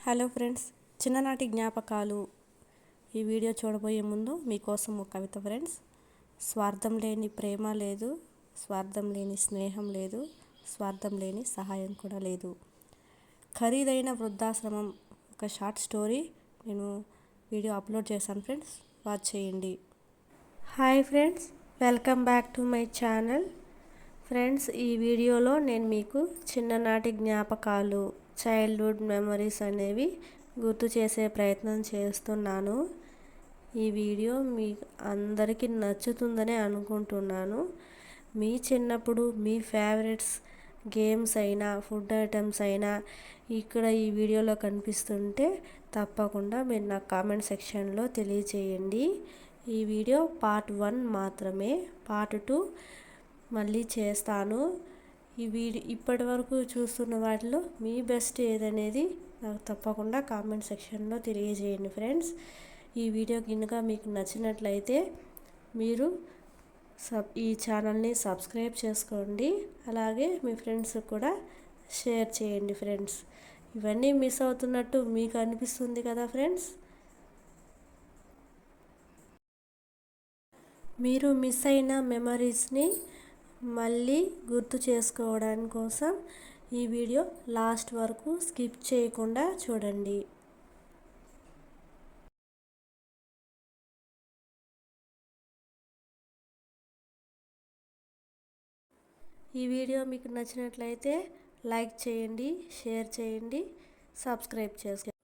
Hello friends, చిన్ననాటి జ్ఞాపకాలు. ఈ వీడియో చూడబోయే ముందు మీకోసం ఒక కవిత ఫ్రెండ్స్. స్వార్థం లేని ప్రేమ లేదు, స్వార్థం లేని స్నేహం లేదు, స్వార్థం లేని సహాయం కూడా లేదు. ఖరీదైన వృద్ధాశ్రమం ఒక షార్ట్ స్టోరీ నేను వీడియో అప్లోడ్ చేశాను ఫ్రెండ్స్, వాచ్ చేయండి. Hi friends, welcome back to my channel. Friends, ఈ వీడియోలో నేను మీకు చిన్ననాటి జ్ఞాపకాలు, చైల్డ్హుడ్ మెమరీస్ అనేవి గుర్తు చేసే ప్రయత్నం చేస్తున్నాను. ఈ వీడియో మీ అందరికీ నచ్చుతుందని అనుకుంటున్నాను. మీ చిన్నప్పుడు మీ ఫేవరెట్స్ గేమ్స్ అయినా ఫుడ్ ఐటమ్స్ అయినా ఇక్కడ ఈ వీడియోలో కనిపిస్తుంటే తప్పకుండా మీరు నా కామెంట్ సెక్షన్లో తెలియచేయండి. ఈ వీడియో పార్ట్ 1 మాత్రమే, పార్ట్ 2 మళ్ళీ చేస్తాను. ఈ వీడియో ఇప్పటి వరకు చూస్తున్న వాటిలో మీ బెస్ట్ ఏదనేది నాకు తప్పకుండా కామెంట్ సెక్షన్లో తెలియజేయండి ఫ్రెండ్స్. ఈ వీడియో కనుక మీకు నచ్చినట్లయితే మీరు ఈ ఛానల్ని సబ్స్క్రైబ్ చేసుకోండి, అలాగే మీ ఫ్రెండ్స్ కూడా షేర్ చేయండి ఫ్రెండ్స్. ఇవన్నీ మిస్ అవుతున్నట్టు మీకు అనిపిస్తుంది కదా ఫ్రెండ్స్. మీరు మిస్ అయిన మెమరీస్ని మళ్ళీ గుర్తు చేసుకోవడం కోసం ఈ వీడియో లాస్ట్ వరకు స్కిప్ చేయకుండా చూడండి. ఈ వీడియో మీకు నచ్చినట్లయితే లైక్ చేయండి, షేర్ చేయండి, సబ్స్క్రైబ్ చేసుకోండి.